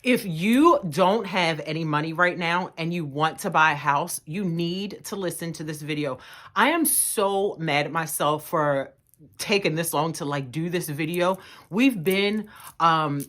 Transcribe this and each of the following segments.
If you don't have any money right now and you want to buy a house, you need to listen to this video. I am so mad at myself for taking this long to like do this video. We've been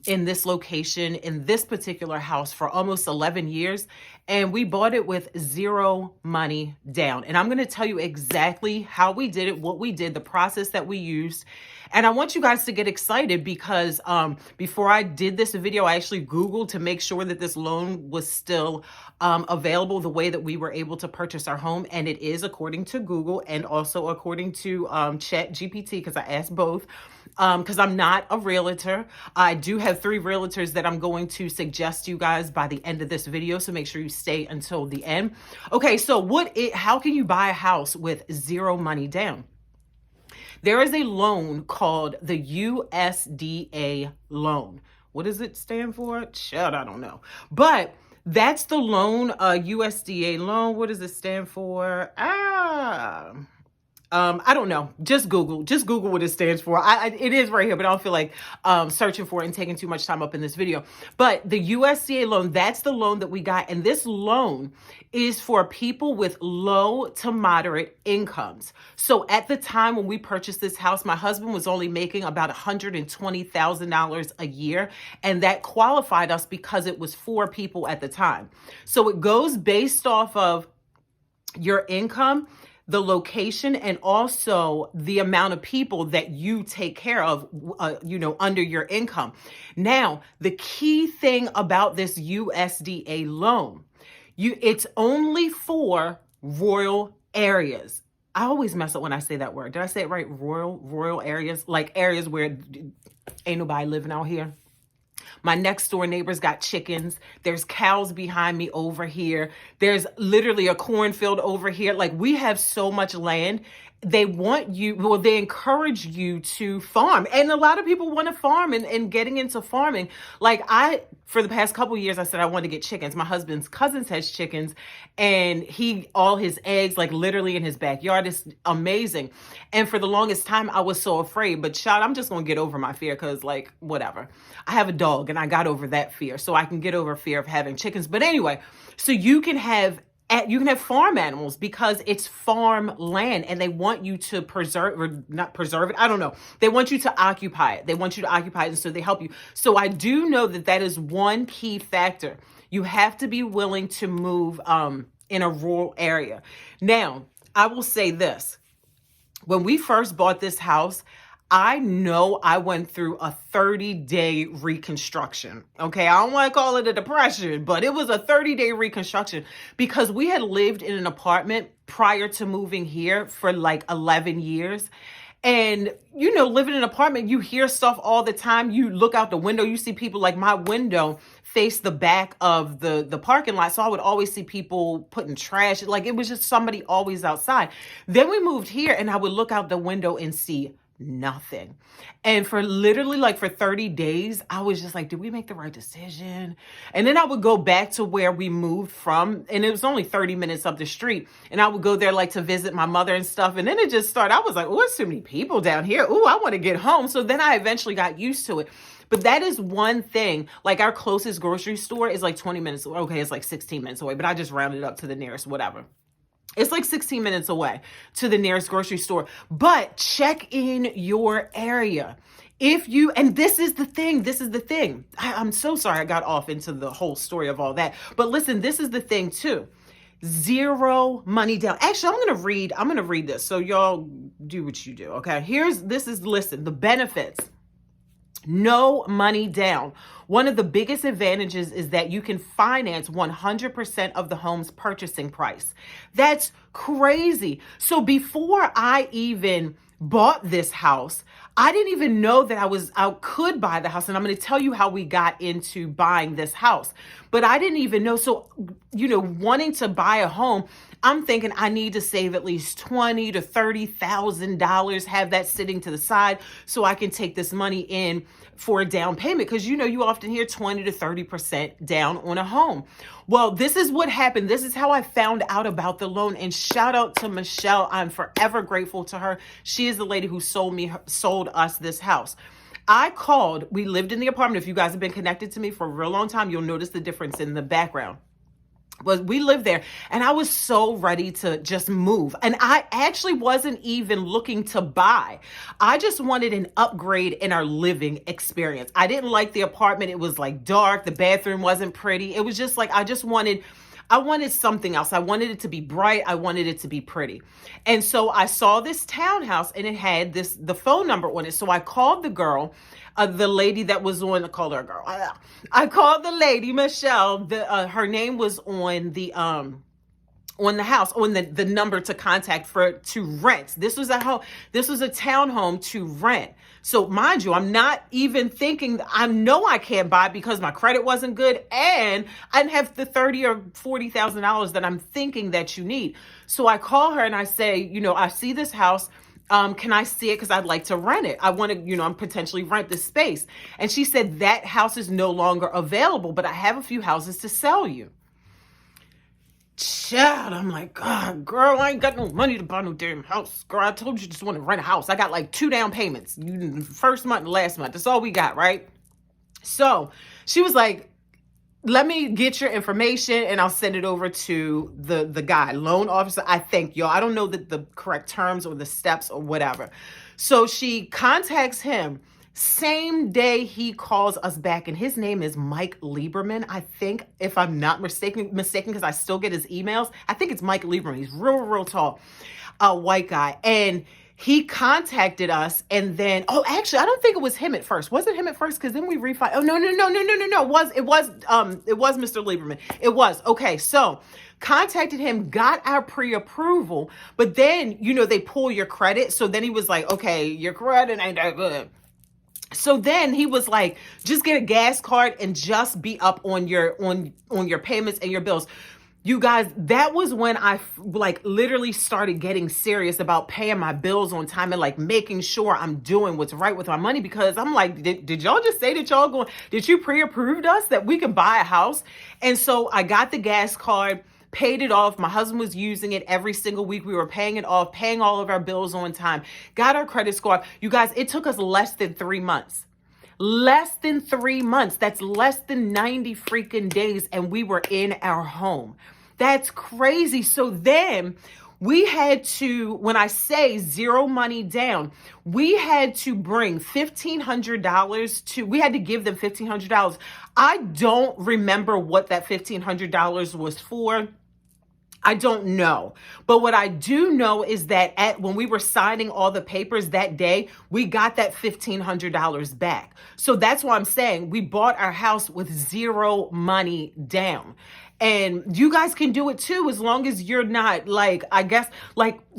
in this location, in this particular house for almost 11 years, and we bought it with zero money down. And I'm going to tell you exactly how we did it, what we did, the process that we used. And I want you guys to get excited because before I did this video, I actually Googled to make sure that this loan was still available the way that we were able to purchase our home. And it is, according to Google and also according to Chat GPT, because I asked both. Because I'm not a realtor. I do have 3 realtors that I'm going to suggest to you guys by the end of this video. So make sure you stay until the end. Okay, so how can you buy a house with zero money down? There is a loan called the USDA loan. What does it stand for? Shit, I don't know. But that's the loan, USDA loan. What does it stand for? I don't know. Just Google what it stands for. It is right here, but I don't feel like searching for it and taking too much time up in this video. But the USDA loan, that's the loan that we got. And this loan is for people with low to moderate incomes. So at the time when we purchased this house, my husband was only making about $120,000 a year. And that qualified us because it was 4 people at the time. So it goes based off of your income, the location, and also the amount of people that you take care of, under your income. Now, the key thing about this USDA loan, it's only for rural areas. I always mess up when I say that word. Did I say it right? Rural areas, like areas where ain't nobody living out here. My next door neighbor's got chickens. There's cows behind me over here. There's literally a cornfield over here. Like, we have so much land. They encourage you to farm. And a lot of people want to farm and getting into farming. Like, for the past couple of years, I said I wanted to get chickens. My husband's cousins has chickens, and all his eggs, like literally in his backyard. Is amazing. And for the longest time, I was so afraid, but child, I'm just going to get over my fear because like, whatever. I have a dog and I got over that fear. So I can get over fear of having chickens. But anyway, so you can have farm animals because it's farm land, and they want you to preserve, or not preserve it. I don't know. They want you to occupy it. They want you to occupy it. And so they help you. So I do know that is one key factor. You have to be willing to move in a rural area. Now, I will say this. When we first bought this house, I know I went through a 30-day reconstruction. Okay, I don't want to call it a depression, but it was a 30-day reconstruction because we had lived in an apartment prior to moving here for like 11 years. And, living in an apartment, you hear stuff all the time. You look out the window, you see people. Like, my window faced the back of the parking lot. So I would always see people putting trash. Like, it was just somebody always outside. Then we moved here and I would look out the window and see nothing. And for literally like for 30 days, I was just like, did we make the right decision? And then I would go back to where we moved from, and it was only 30 minutes up the street. And I would go there like to visit my mother and stuff. And then it just started. I was like, oh, there's too many people down here. Oh, I want to get home. So then I eventually got used to it. But that is one thing. Like, our closest grocery store is like 20 minutes away. Okay, it's like 16 minutes away, but I just rounded up to the nearest whatever. It's like 16 minutes away to the nearest grocery store. But check in your area. And this is the thing. I'm so sorry I got off into the whole story of all that. But listen, this is the thing too. Zero money down. Actually, I'm going to read this. So y'all do what you do. Okay. Listen, the benefits. No money down. One of the biggest advantages is that you can finance 100% of the home's purchasing price. That's crazy. So before I even bought this house, I didn't even know that I could buy the house. And I'm going to tell you how we got into buying this house. But I didn't even know. So, wanting to buy a home, I'm thinking I need to save at least $20,000 to $30,000, have that sitting to the side so I can take this money in for a down payment. Because, you often hear 20 to 30% down on a home. Well, this is what happened. This is how I found out about the loan. And shout out to Michelle. I'm forever grateful to her. She is the lady who sold us this house. I called, we lived in the apartment. If you guys have been connected to me for a real long time, you'll notice the difference in the background. But we lived there, and I was so ready to just move. And I actually wasn't even looking to buy. I just wanted an upgrade in our living experience. I didn't like the apartment. It was like dark. The bathroom wasn't pretty. It was just like, I wanted something else. I wanted it to be bright. I wanted it to be pretty. And so I saw this townhouse, and it had the phone number on it. So I called the girl, the lady that was on, I called her a girl. I called the lady, Michelle. Her name was on the house, on the number to contact to rent. This was a townhome to rent. So mind you, I'm not even thinking, I know I can't buy because my credit wasn't good, and I didn't have the $30,000 or $40,000 that I'm thinking that you need. So I call her and I say, I see this house. Can I see it? Because I'd like to rent it. I want to, potentially rent this space. And she said, that house is no longer available, but I have a few houses to sell you. Child, I'm like, God, girl, I ain't got no money to buy no damn house. Girl, I told you just want to rent a house. I got like 2 down payments, first month and last month. That's all we got, right? So she was like, let me get your information and I'll send it over to the guy, loan officer. I think, y'all, I don't know the correct terms or the steps or whatever. So she contacts him. Same day he calls us back, and his name is Mike Lieberman, I think, if I'm not mistaken, because I still get his emails. I think it's Mike Lieberman. He's real tall, white guy. And he contacted us, and then, actually, I don't think it was him at first. Was it him at first? Because then we refined. Oh, no. It was Mr. Lieberman. It was. Okay, so contacted him, got our pre-approval, but then, they pull your credit. So then he was like, okay, your credit ain't that good. So then he was like, just get a gas card and just be up on your payments and your bills. You guys, that was when I literally started getting serious about paying my bills on time and making sure I'm doing what's right with my money, because I'm like, did y'all just say that did you pre-approved us that we can buy a house? And so I got the gas card, paid it off. My husband was using it every single week. We were paying it off, paying all of our bills on time, got our credit score up. You guys, it took us less than 3 months. Less than 3 months. That's less than 90 freaking days. And we were in our home. That's crazy. So then we had to, when I say zero money down, we had to bring $1,500 we had to give them $1,500. I don't remember what that $1,500 was for. I don't know. But what I do know is that when we were signing all the papers that day, we got that $1,500 back. So that's why I'm saying we bought our house with zero money down. And you guys can do it too, as long as you're not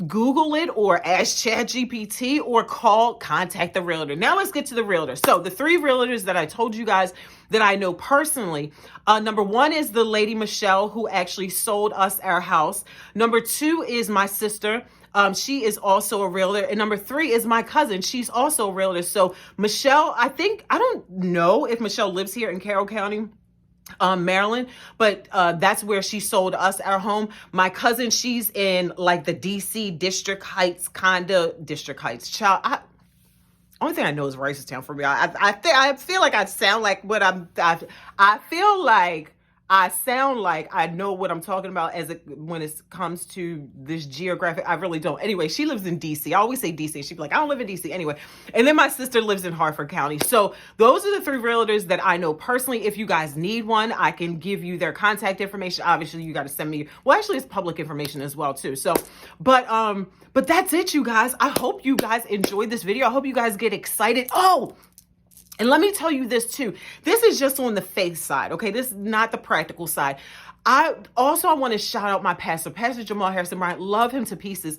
Google it or ask ChatGPT or contact the realtor. Now let's get to the realtor. So the 3 realtors that I told you guys that I know personally, number 1 is the lady Michelle, who actually sold us our house. Number 2 is my sister. She is also a realtor. And number 3 is my cousin. She's also a realtor. So Michelle, I don't know if Michelle lives here in Carroll County, Maryland, but that's where she sold us our home. My cousin, she's in the DC District Heights, child. Only thing I know is Ricestown for me. I feel like I sound like what I feel like I sound like I know what I'm talking about when it comes to this geographic. I really don't. Anyway, she lives in DC. I always say DC. She'd be like, I don't live in DC. Anyway. And then my sister lives in Harford County. So those are the 3 realtors that I know personally. If you guys need one, I can give you their contact information. Obviously, you got to send me. Well, actually, it's public information as well, too. So, but that's it, you guys. I hope you guys enjoyed this video. I hope you guys get excited. Oh, and let me tell you this too. This is just on the faith side, okay? This is not the practical side. I want to shout out my pastor, Pastor Jamal Harrison Bryant. Love him to pieces.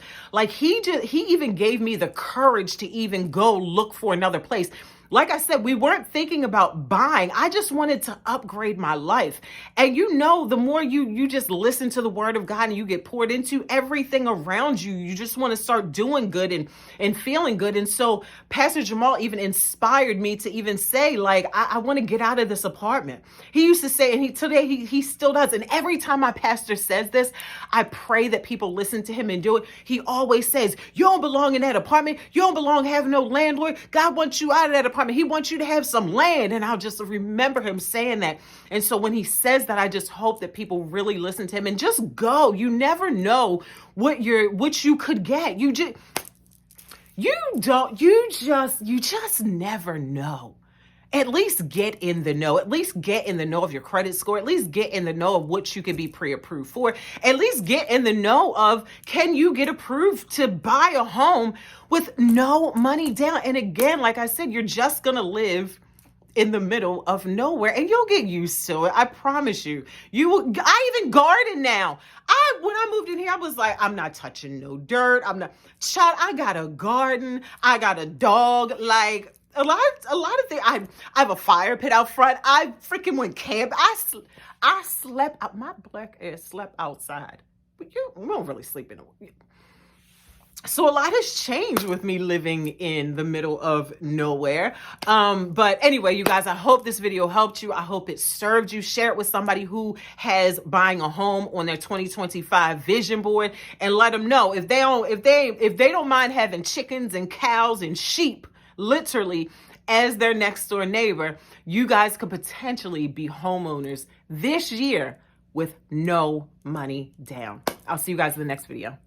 He even gave me the courage to even go look for another place. Like I said, we weren't thinking about buying. I just wanted to upgrade my life. And the more you just listen to the word of God and you get poured into everything around you, you just want to start doing good and feeling good. And so Pastor Jamal even inspired me to even say, I want to get out of this apartment. He used to say, and today he still does. And every time my pastor says this, I pray that people listen to him and do it. He always says, you don't belong in that apartment. You don't belong having no landlord. God wants you out of that apartment. apartment. He wants you to have some land. And I'll just remember him saying that. And so when he says that, I just hope that people really listen to him and just go. You never know what you could get. You just never know. At least get in the know. At least get in the know of your credit score. At least get in the know of what you can be pre-approved for. At least get in the know of, can you get approved to buy a home with no money down? And again, like I said, you're just going to live in the middle of nowhere, and you'll get used to it. I promise you. I even garden now. When I moved in here, I was like, I'm not touching no dirt. Child, I got a garden. I got a dog. Like, a lot of things. I have a fire pit out front. I freaking went camp. I slept out. My black ass slept outside. But you don't really sleep in the. So a lot has changed with me living in the middle of nowhere. But anyway, you guys, I hope this video helped you. I hope it served you. Share it with somebody who has buying a home on their 2025 vision board, and let them know if they don't mind having chickens and cows and sheep literally as their next door neighbor, you guys could potentially be homeowners this year with no money down. I'll see you guys in the next video.